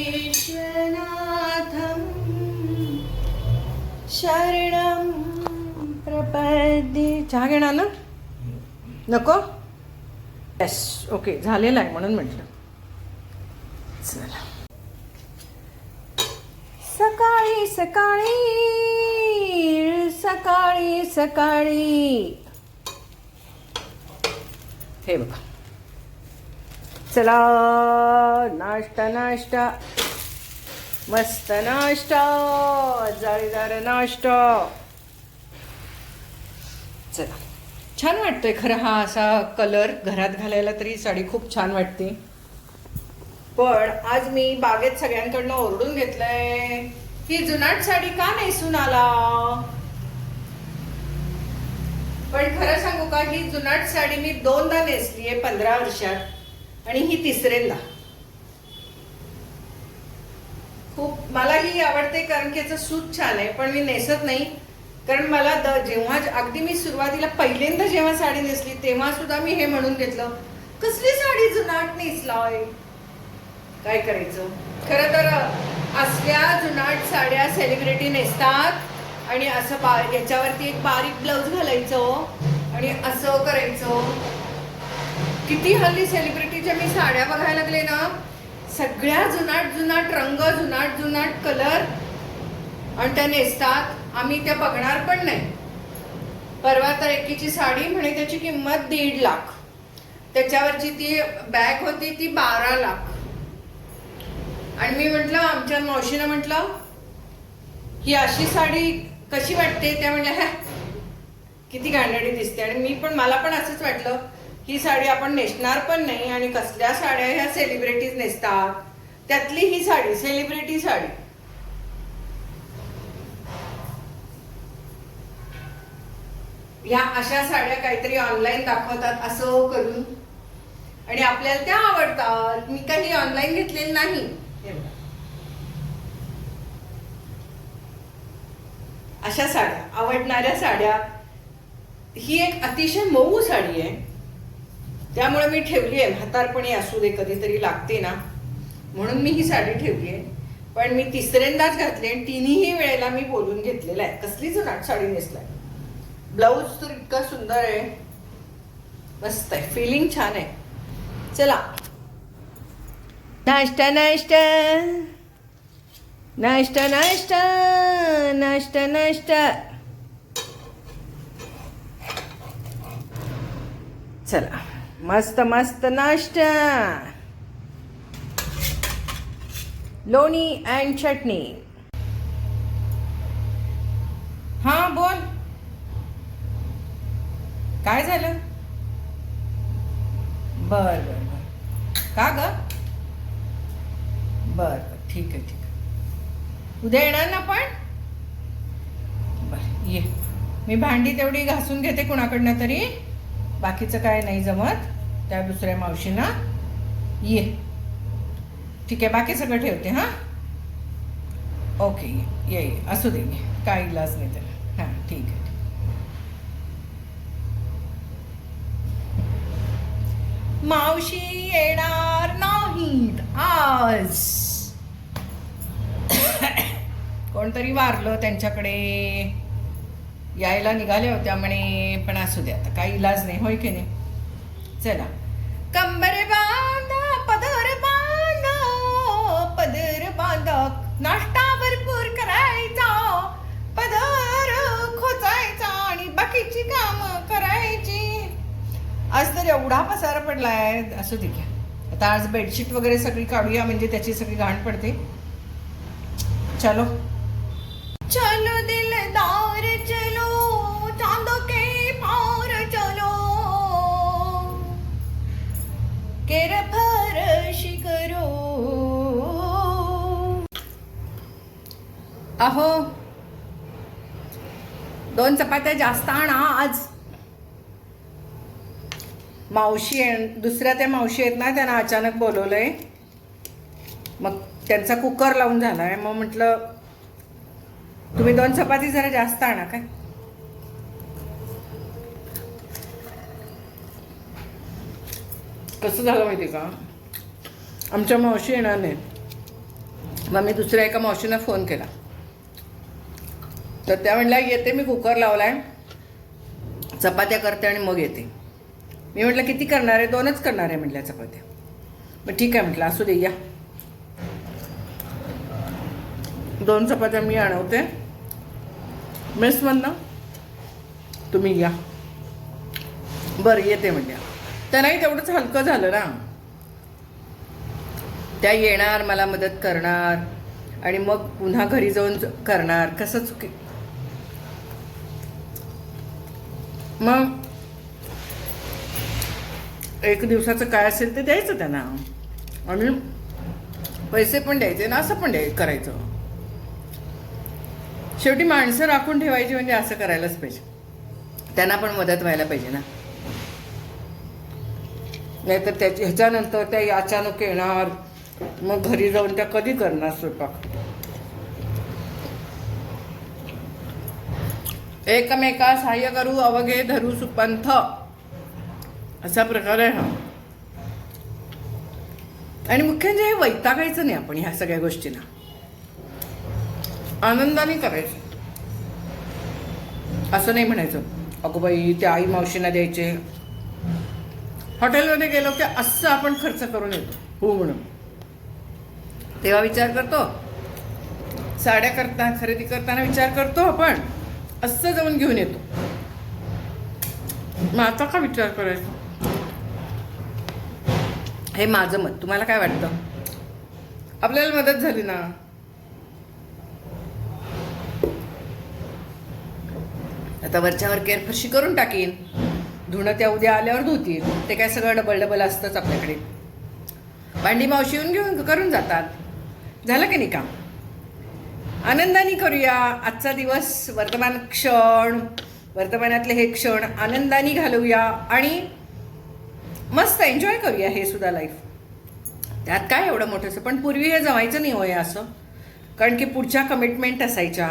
विश्वनाथं शरणं प्रपद्ये. चहा घेणार ना? नको? येस, ओके, झालेलं आहे म्हणून म्हटलं. चला, सकाळी सकाळी सकाळी सकाळी हे बघा. चला, नाश्ता नाश्ता, मस्त नाश्ता, जाळीदार नाश्ता. चला, छान वाटतोय खरं हा असा कलर घरात घालायला तरी साडी खूप छान वाटते. पण आज मी बागेत सगळ्यांकडनं ओरडून घेतलंय ही जुनाट साडी का नेसून आला. पण खरं सांगू का, ही जुनाट साडी मी 2दा नेसली आहे 15 वर्षात आणि ही तिसऱ्यांदा. खूप मला ही आवडते कारण की याचं सूत छान आहे, पण मी नेसत नाही कारण मला जेव्हा अगदी मी सुरुवातीला पहिल्यांदा जेव्हा साडी नेसली तेव्हा सुद्धा मी हे म्हणून घेतलं, कसली साडी जुनाट नेसलाय. काय करायचं. खरं तर असल्या जुनाट साड्या सेलिब्रिटी नेसतात आणि असं याच्यावरती एक बारीक ब्लाऊज घालायचं आणि असं करायचं. किती हल्ली सेलिब्रिटीच्या मी साड्या बघायला लागले ना, सगळ्या जुनाट जुनाट रंग, जुनाट जुनाट कलर आणि त्या नेसतात. आम्ही त्या बघणार पण नाही. परवा तर एकीची साडी म्हणे त्याची किंमत 1.5 लाख, त्याच्यावरची ती बॅग होती ती 12 लाख. आणि मी म्हटलं, आमच्या मावशीनं म्हटलं ही अशी साडी कशी वाटते. त्या म्हणल्या किती गांडडी दिसते. आणि मला पण असंच वाटलं, ही साडी आपण नेसणार पण नाही आणि कसल्या साड्या ह्या सेलिब्रिटीज नेसतात, त्यातली ही साडी सेलिब्रिटी साडी. ह्या अशा साड्या काहीतरी ऑनलाईन दाखवतात असं करून आणि आपल्याला त्या आवडतात. मी काही ऑनलाईन घेतलेली नाही. अशा साड्या, आवडणाऱ्या साड्या. ही एक अतिशय मऊ साडी आहे, त्यामुळे मी ठेवली आहे. म्हातारपणी असू दे, कधीतरी लागते ना, म्हणून मी ही साडी ठेवली आहे. पण मी तिसऱ्यांदाच घातली आणि तिन्ही वेळेला मी बोलून घेतलेलं आहे कसली जुनाट साडी नेसलाय. ब्लाऊज तर इतका सुंदर आहे, मस्त आहे, फिलिंग छान आहे. चला, नाश्ता नाश्ता नाश्ता नाश्ता नाश्ता नाश्ता. चला, मस्त मस्त नाश्ता, लोणी अँड चटणी. हा बोल, काय झालं. बर बर बर, का ग. बर बर, ठीक आहे ठीक आहे. उद्या येणार ना पण. बर ये, मी भांडी तेवढी घासून घेते कुणाकडनं तरी, बाकीचं काय नाही जमत त्या दुसऱ्या मावशीना. ये, ठीक आहे, बाकी सगळं ठेवते. हां, ओके, ये ये, असू दे, काय इलाज नाही त्याला. हां, ठीक आहे. मावशी येणार नाहीत आज, कोणतरी वारलं, त्यांच्याकडे यायला निघाल्या होत्या म्हणे. पण असू दे, आता काही इलाज नाही, होय की नाही. चला, कंबर बांधा पदर बांधा पदर बांधा, नाश्ता भरपूर करायचा, पदर खोचायचा आणि बाकीची कामं करायची. आज तर एवढा पसारा पडलाय. असू दे घ्या, आता आज बेडशीट वगैरे सगळी काढूया, म्हणजे त्याची सगळी घाण पडते. चलो चलो दिलदार चलो, चांदो के पार चलो, केर फरशी करो. अहो, 2 चपात्या जास्त आणा आज. मावशी दुसऱ्या त्या मावशी आहेत ना, त्यांना अचानक बोलवलंय. मग त्यांचा कुकर लावून झालाय. मग म्हटलं तुम्ही 2 चपाती जरा जास्त आणा. काय कसं झालं माहिती का, आमच्या मावशी येणार नाहीत. मग मी दुसऱ्या एका मावशींना फोन केला, तर त्या म्हणल्या येते, मी कुकर लावलाय, चपात्या करते आणि मग येते. मी म्हटलं किती करणार आहे? 2च करणार आहे म्हटल्या चपात्या. मग ठीक आहे म्हटलं, असू दे, या 2 चपात्या मी आणवते मेसमधनं, तुम्ही या. बरं येते म्हणल्या. त्यांनाही तेवढंच हलकं झालं ना. त्या येणार, मला मदत करणार आणि मग पुन्हा घरी जाऊन करणार, कसं चुकी. मग 1 दिवसाचं काय असेल ते द्यायचं त्यांना आणि पैसे पण द्यायचे ना, असं पण करायचं. शेवटी माणसं राखून ठेवायची म्हणजे असं करायलाच पाहिजे. त्यांना पण मदत व्हायला पाहिजे ना. नाहीतर ह्याच्यानंतर त्या अचानक येणार, मग घरी जाऊन त्या कधी करणार स्वयंपाक. एकमेका सहाय्य करू अवघे धरू सुपंथ, असा प्रकार आहे हा. आणि मुख्य म्हणजे हे वैतागायचं नाही आपण ह्या सगळ्या गोष्टींना, आनंदाने करायचं. असं नाही म्हणायचं अगो बाई त्या आई मावशींना द्यायचे. हॉटेलमध्ये गेलो की असं आपण खर्च करून येतो हो म्हणून. तेव्हा विचार करतो, साड्या खरेदी करताना विचार करतो आपण, असं जाऊन घेऊन येतो. मग आता का विचार करायचा? हे माझं मत. तुम्हाला काय वाटतं? आपल्याला मदत झाली ना. आता वरच्यावर फरशी करून टाकीन, धुणं त्या उद्या आल्यावर धुतील. ते काय सगळं डबल असतंच आपल्याकडे. भांडी मावशी येऊन घेऊन करून जातात. झालं की नाही काम? आनंदाने करूया आजचा दिवस. वर्तमानातले हे क्षण आनंदाने घालवूया आणि मस्त एन्जॉय करूया हे सुद्धा लाईफ. त्यात काय एवढं मोठंसं. पण पूर्वी हे जमायचं नाही होय असं, कारण की पुढच्या कमिटमेंट असायच्या.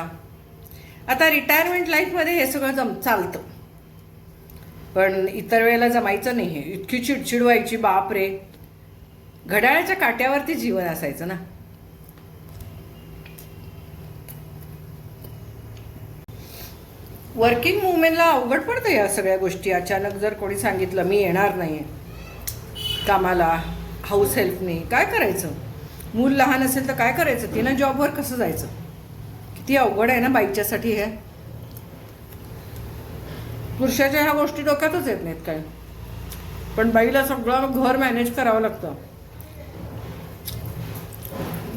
आता रिटायरमेंट लाईफमध्ये हे सगळं चालतं, पण इतर वेळेला जमायचं नाही. हे इतकी चिडचिड व्हायची, बाप रे. घड्याळाच्या काट्यावरती जीवन असायचं ना. वर्किंग वुमेनला अवघड पडतं या सगळ्या गोष्टी. अचानक जर कोणी सांगितलं मी येणार नाही कामाला, हाऊस हेल्पने, काय करायचं? मूल लहान असेल तर काय करायचं? तिनं जॉबवर कसं जायचं? किती अवघड आहे ना बाईच्यासाठी हे. पुरुषाच्या ह्या गोष्टी डोक्यातच येत नाहीत काय. पण बाईला सगळं घर मॅनेज करावं लागतं.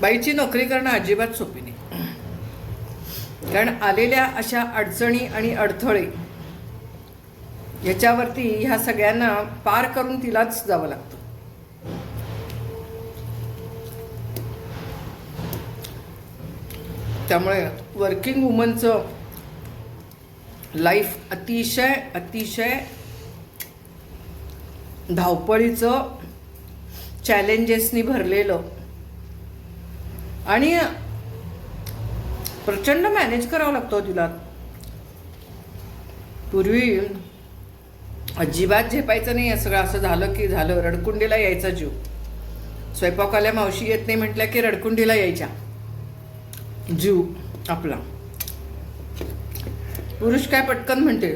बाईची नोकरी करणं अजिबात सोपी नाही, कारण आलेल्या अशा अडचणी आणि अडथळे याच्यावरती ह्या सगळ्यांना पार करून तिलाच जावं लागतं. त्यामुळे वर्किंग वुमनचं लाईफ अतिशय धावपळीचं, चॅलेंजेसनी भरलेलं आणि प्रचंड मॅनेज करावं लागतं तिला. पूर्वी अजिबात झेपायचं नाही सगळं. असं झालं की झालं, रडकुंडीला यायचा जीव. स्वयंपाकाला मावशी येत नाही म्हटलं की रडकुंडीला यायच्या जीव आपला. पुरुष काय पटकन म्हणते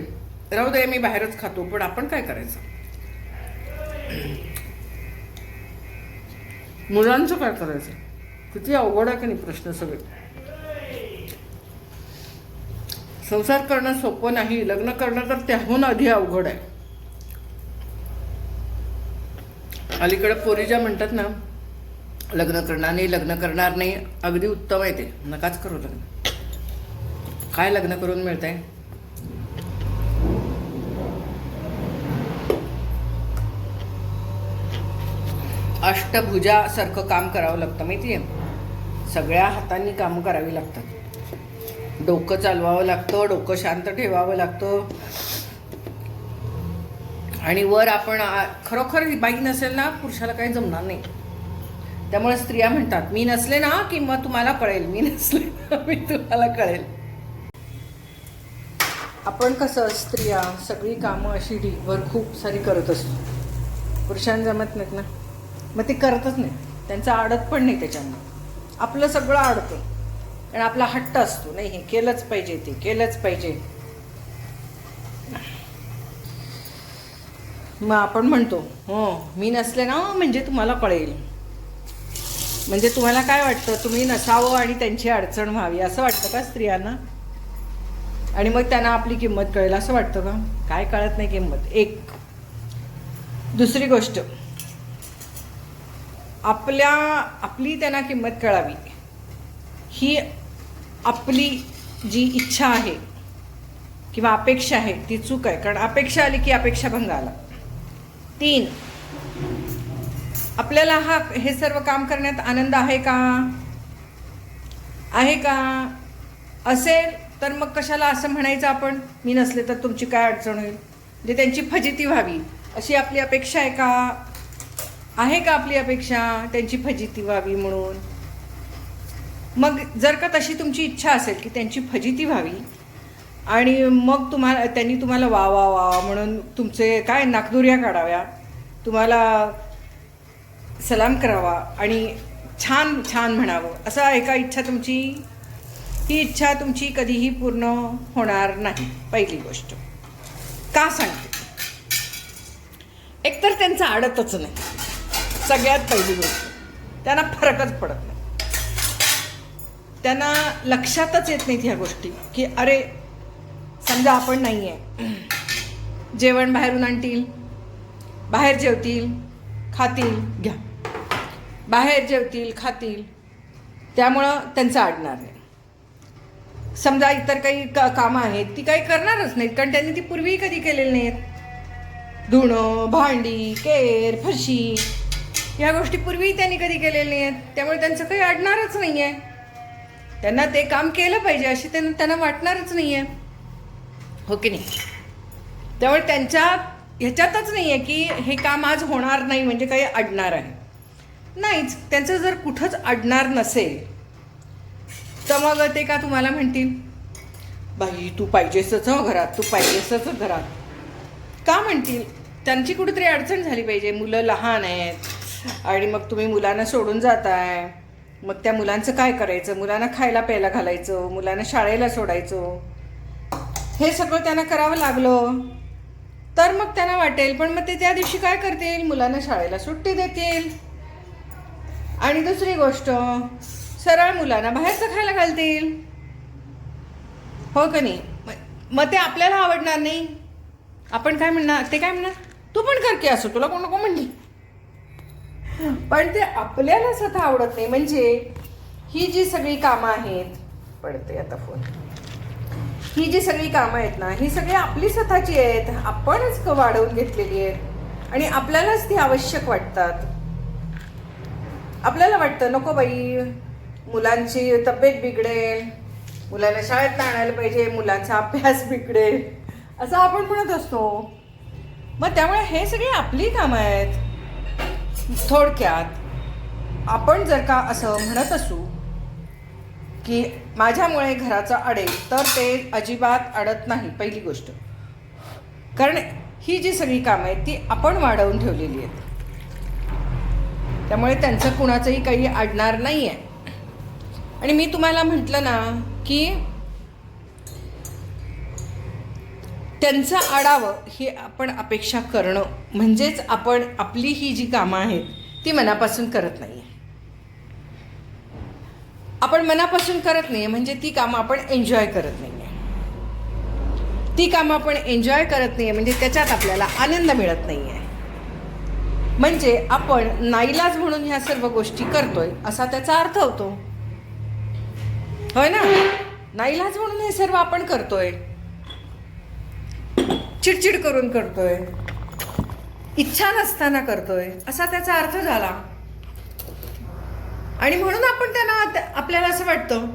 राहू दे मी बाहेरच खातो, पण आपण काय करायचं? मुलांचं काय करायचं? किती अवघड आहे की नाही प्रश्न सगळे. संसार करणं सोपं नाही, लग्न करणं तर त्याहून अधिक अवघड आहे. अलीकडे पोरी ज्या म्हणतात ना लग्न करणार नाही, अगदी उत्तम आहे ते. नकाच करू लग्न. काय लग्न करून मिळतंय? अष्टभुजासारखं काम करावं लागतं माहिती आहे. सगळ्या हातांनी कामं करावी लागतात. डोकं चालवावं लागतं, डोकं शांत ठेवावं लागतं. आणि वर आपण खरोखर बाई नसेल ना पुरुषाला काही जमणार नाही. त्यामुळे स्त्रिया म्हणतात मी नसले ना की मग तुम्हाला कळेल, मी नसले ना मी तुम्हाला कळेल. आपण कसं स्त्रिया सगळी कामं अशी ढीगभर खूप सारी करत असतो. पुरुषांना जमत नाहीत ना, मग ते करतच नाही. त्यांचा अडत पण नाही त्याच्यामुळे. आपलं सगळं अडतं आणि आपला हट्ट असतो, नाही हे केलंच पाहिजे, ते केलंच पाहिजे. मग आपण म्हणतो हो मी नसले ना म्हणजे तुम्हाला कळेल. म्हणजे तुम्हाला काय वाटतं, तुम्ही नसावं आणि त्यांची अडचण व्हावी असं वाटतं का स्त्रियांना? आणि मग त्यांना आपली किंमत कळेल असं वाटतं का? काय कळत नाही किंमत. एक दुसरी गोष्ट, आपली त्यांना किंमत कळावी ही आपली जी इच्छा आहे किंवा अपेक्षा आहे ती चूक आहे. कारण अपेक्षा आली की अपेक्षाभंग आला. 3, आपल्याला हे सर्व काम करण्यात आनंद आहे का? आहे का? असेल तर मग कशाला असं म्हणायचं आपण, मी नसले तर तुमची काय अडचण होईल, म्हणजे त्यांची फजिती व्हावी अशी आपली अपेक्षा आहे का? आहे का आपली अपेक्षा त्यांची फजिती व्हावी म्हणून? मग जर का तशी तुमची इच्छा असेल की त्यांची फजिती व्हावी आणि मग त्यांनी तुम्हाला वा वा वा म्हणून तुमचे काय नाकदुर्या काढाव्या, तुम्हाला सलाम करावा आणि छान छान म्हणावं, असं आहे का इच्छा तुमची? ही इच्छा तुमची कधीही पूर्ण होणार नाही. पहिली गोष्ट का सांगते, एकतर त्यांचं अडतच नाही. सगळ्यात पहिली गोष्ट, त्यांना फरकच पडत नाही. त्यांना लक्षातच येत नाहीत ह्या गोष्टी की अरे समजा आपण नाही आहे, जेवण बाहेरून आणतील, बाहेर जेवतील, खातील, घ्या, बाहेर जेवतील, खातील, त्यामुळं त्यांचं अडणार नाही. समजा इतर काही कामं आहेत ती काही करणारच नाहीत, कारण त्यांनी ती पूर्वीही कधी केलेली नाहीत. धुणं, भांडी, केर, फरशी या गोष्टी पूर्वीही त्यांनी कधी केलेल्या नाही आहेत, त्यामुळे त्यांचं काही अडणारच नाही आहे. त्यांना ते काम केलं पाहिजे अशी त्यांना वाटणारच नाही आहे, हो की नाही? त्यामुळे त्यांच्या ह्याच्यातच नाही आहे की हे काम आज होणार नाही म्हणजे काही अडणार आहे, नाहीच. त्यांचं जर कुठंच अडणार नसेल तर मग ते का तुम्हाला म्हणतील बाई तू पाहिजेसच घरात, तू पाहिजेसच घरात, का म्हणतील? त्यांची कुठेतरी अडचण झाली पाहिजे. मुलं लहान आहेत आणि मग तुम्ही मुलांना सोडून जाताय, मग त्या मुलांचं काय करायचं? मुलांना खायला प्यायला घालायचं, मुलांना शाळेला सोडायचं, हे सगळं त्यांना करावं लागलं तर मग त्यांना वाटेल. पण मग ते त्या दिवशी काय करतील? मुलांना शाळेला सुट्टी देतील आणि दुसरी गोष्ट सरळ मुलांना बाहेरचं खायला घालतील, हो का नाही? मग ते आपल्याला आवडणार नाही. आपण काय म्हणणार, ते काय म्हणणार, तू पण कर की असं, तुला कोण नको म्हणली. पण ते आपल्याला स्वतः आवडत नाही. म्हणजे ही जी सगळी कामं आहेत, पडते आता फोन, ही जी सगळी कामं आहेत ना, ही सगळी आपली स्वतःची आहेत, आपणच वाढवून घेतलेली आहेत आणि आपल्यालाच ती आवश्यक वाटतात. आपल्याला वाटतं नको बाई मुलांची तब्येत बिघडेल, मुलांना शाळेत आणायला पाहिजे, मुलांचा अभ्यास बिघडेल, असं आपण म्हणत असतो. मग त्यामुळे हे सगळी आपली कामं आहेत. थोडक्यात आपण जर का असं म्हणत असू की माझ्यामुळे घराचं अडेल, तर ते अजिबात अडत नाही. पहिली गोष्ट, कारण ही जी सगळी कामं आहेत ती आपण वाढवून ठेवलेली आहेत, त्यामुळे त्यांचं कुणाचंही काही अडणार नाही आहे. आणि मी तुम्हाला म्हटलं ना की त्यांचं आडावं ही आपण अपेक्षा करणं म्हणजेच आपण आपली ही जी कामं आहेत ती मनापासून करत नाही आहे. आपण मनापासून करत नाही म्हणजे ती कामं आपण एन्जॉय करत नाही आहे. ती कामं आपण एन्जॉय करत नाही आहे म्हणजे त्याच्यात आपल्याला आनंद मिळत नाही आहे. म्हणजे आपण नाईलाज म्हणून ह्या सर्व गोष्टी करतोय असा त्याचा अर्थ होतो, होय ना? नाईलाज म्हणून हे सर्व आपण करतोय, चिडचिड करून करतोय, इच्छा नसताना करतोय असा त्याचा अर्थ झाला. आणि म्हणून आपण त्यांना आपल्याला असं वाटतं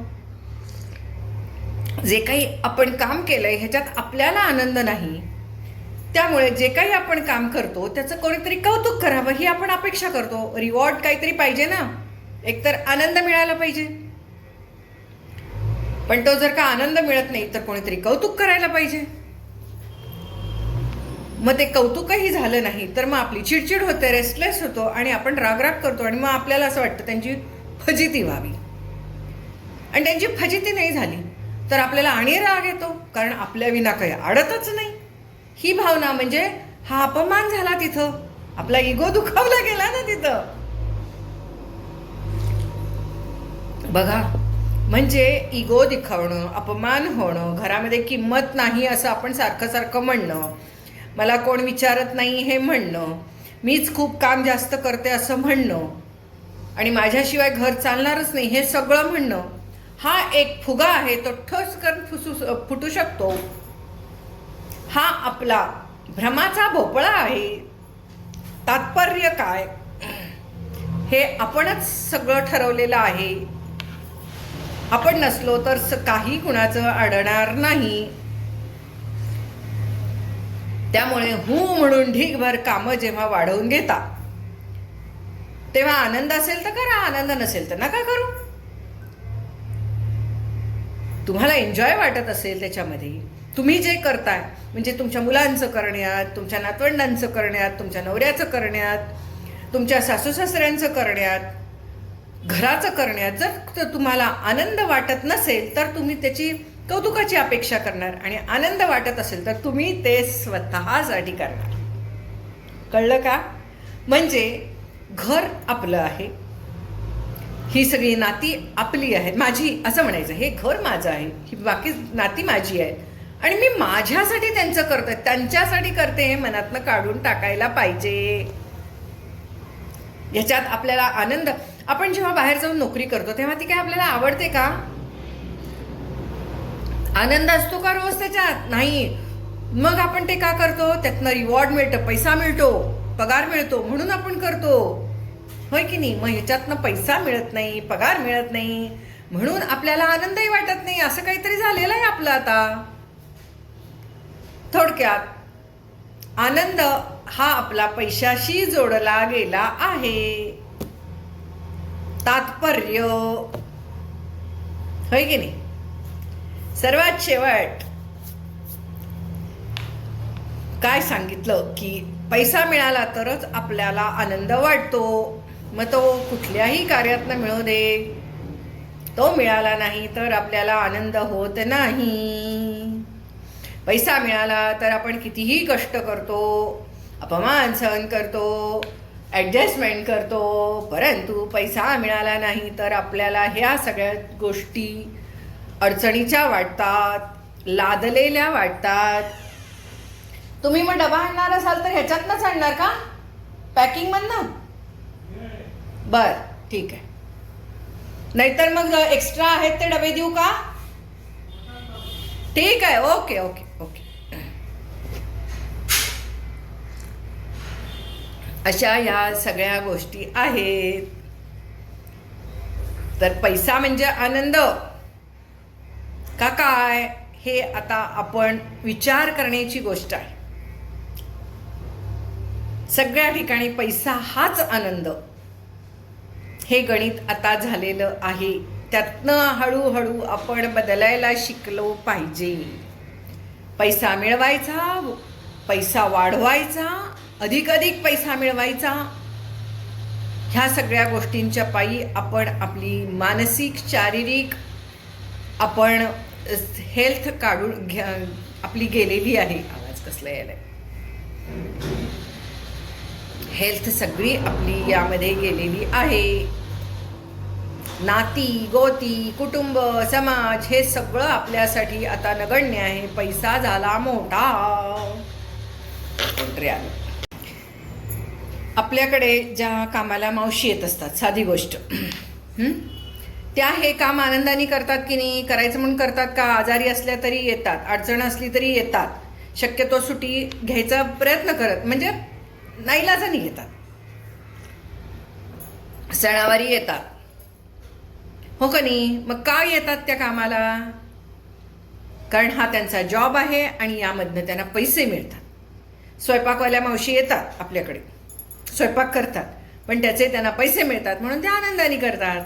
जे काही आपण काम केलंय ह्याच्यात आपल्याला आनंद नाही, त्यामुळे जे काही आपण काम करतो त्याचं कोणीतरी कौतुक करावं ही आपण अपेक्षा करतो. रिवॉर्ड काहीतरी पाहिजे ना, एकतर आनंद मिळायला पाहिजे. पण तो जर का आनंद मिळत नाही तर कोणीतरी कौतुक करायला पाहिजे. मग ते कौतुकही झालं नाही तर मग आपली चिडचिड होते, रेस्टलेस होतो आणि आपण रागराग करतो आणि मग आपल्याला असं वाटतं त्यांची फजिती व्हावी. आणि त्यांची फजिती नाही झाली तर आपल्याला आणि राग येतो, कारण आपल्या विना काही अडतच नाही. ही भावना म्हणजे हा अपमान झाला तिथं, आपला इगो दुखावला गेला ना तिथं. बघा, म्हणजे इगो दिखावणं, अपमान होणं, घरामध्ये किंमत नाही असं आपण सारखं सारखं म्हणणं, मला कोण विचारत नाही हे म्हणणं, मीच खूप काम जास्त करते असं म्हणणं आणि माझ्याशिवाय घर चालणारच नाही हे सगळं म्हणणं, हा एक फुगा आहे. तो ठोस करून फुटू शकतो. हा आपला भ्रमाचा भोपळा आहे. तात्पर्य काय, हे आपणच सगळं ठरवलेलं आहे. आपण नसलो तर काही कुणाचं अडणार नाही. त्यामुळे म्हणून ढीगभर कामं जेव्हा वाढवून घेता तेव्हा आनंद असेल तर करा, आनंद नसेल तर नका करू. तुम्हाला एन्जॉय वाटत असेल त्याच्यामध्ये, तुम्ही जे करताय म्हणजे तुमच्या मुलांचं करण्यात, तुमच्या नातवंडांचं करण्यात, तुमच्या नवऱ्याचं करण्यात, तुमच्या सासू सासऱ्यांचं करण्यात, घराचं करण्यात जर तुम्हाला आनंद वाटत नसेल तर तुम्ही त्याची कौतुकाची अपेक्षा करणार, आणि आनंद वाटत असेल तर तुम्ही ते स्वतःसाठी करणार. कळलं का? म्हणजे घर आपलं आहे, ही सगळी नाती आपली आहेत, माझी असं म्हणायचं, हे घर माझं आहे, ही बाकी नाती माझी आहेत आणि मी माझ्यासाठी त्यांचं करतोय, त्यांच्यासाठी करते हे मनातनं काढून टाकायला पाहिजे. याच्यात आपल्याला आनंद, आपण जेव्हा बाहेर जाऊन नोकरी करतो तेव्हा ती काय आपल्याला आवडते का? आनंद असतो का रोज त्याच्यात? नाही. मग आपण ते का करतो? त्यातनं रिवॉर्ड मिळतं, पैसा मिळतो, पगार मिळतो म्हणून आपण करतो, होय की नाही? मग ह्याच्यातनं पैसा मिळत नाही, पगार मिळत नाही म्हणून आपल्याला आनंदही वाटत नाही. असं काहीतरी झालेलं आहे आपलं आता. थोडक्यात आनंद हा आपला पैशाशी जोडला गेला आहे. तात्पर्य, होय की नाही? सर्वात शेवट काय सांगितलं की पैसा मिळाला तरच आपल्याला आनंद वाटतो. मग तो कुठल्याही कार्यातनं मिळू दे, तो मिळाला नाही तर आपल्याला आनंद होत नाही. पैसा मिळाला तर आपण कितीही कष्ट करतो, अपमान सहन करतो, ॲडजस्टमेंट करतो, परंतु पैसा मिळाला नाही तर आपल्याला ह्या सगळ्या गोष्टी अडचणीच्या वाटतात, लादलेल्या वाटतात. तुम्ही मग डबा आणणार असाल तर ह्याच्यातनंच आणणार का? पॅकिंगमधनं? बर, ठीक आहे. नाहीतर मग एक्स्ट्रा आहेत ते डबे देऊ का? ठीक आहे, ओके ओके ओके. अशा या सगळ्या गोष्टी आहेत. तर पैसा म्हणजे आनंद का काय, हे आता आपण विचार करण्याची गोष्ट आहे. सगळ्या ठिकाणी पैसा हाच आनंद, हे गणित आता झालेलं आहे. त्यातनं हळूहळू आपण बदलायला शिकलो पाहिजे. पैसा मिळवायचा, पैसा वाढवायचा, अधिक पैसा मिळवायचा. ह्या सगळ्या गोष्टींच्या पायी आपण आपली मानसिक, शारीरिक, आपण हेल्थ काढून आपली गेलेली आहे. आवाज कसला यायलाय? हेल्थ सगळी आपली यामध्ये गेलेली आहे. नाती गोती, कुटुंब, समाज हे सगळं आपल्यासाठी आता नगण्य आहे. पैसा झाला मोठा. आपल्याकडे ज्या कामाला मावशी येत असतात, साधी गोष्ट, त्या हे काम आनंदाने करतात की नाही? करायचं म्हणून करतात का? आजारी असल्या तरी येतात, अडचण असली तरी येतात, शक्यतो सुट्टी घ्यायचा प्रयत्न करत, म्हणजे नाईलाजाने येतात, सणावारी येतात, हो का नाही? मग का येतात त्या कामाला? कारण हा त्यांचा जॉब आहे आणि यामधनं त्यांना पैसे मिळतात. स्वयंपाकवाल्या मावशी येतात आपल्याकडे, स्वयंपाक करतात, पण त्याचे त्यांना पैसे मिळतात म्हणून ते आनंदाने करतात.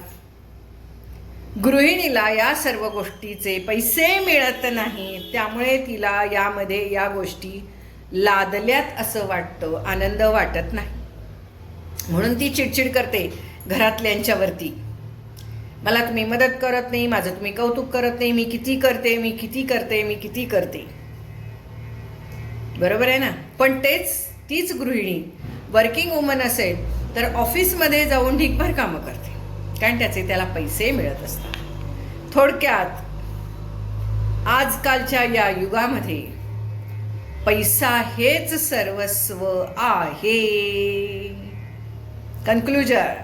गृहिणीला या सर्व गोष्टीचे पैसे मिळत नाहीत, त्यामुळे तिला यामध्ये या गोष्टी लादल्यात असं वाटतं, आनंद वाटत नाही. म्हणून ती चिडचिड करते घरातल्यांच्यावरती. मला तुम्ही मदत करत नाही, माझं तुम्ही कौतुक करत नाही, मी किती करते, मी किती करते, मी किती करते. बरोबर आहे ना? पण तीच गृहिणी वर्किंग वुमन असेल तर ऑफिसमध्ये जाऊन ढिगभर कामं करते, कारण त्याला पैसे मिळत असतात. थोडक्यात आजकालच्या या युगामध्ये पैसा हेच सर्वस्व आहे. कन्क्लुजन.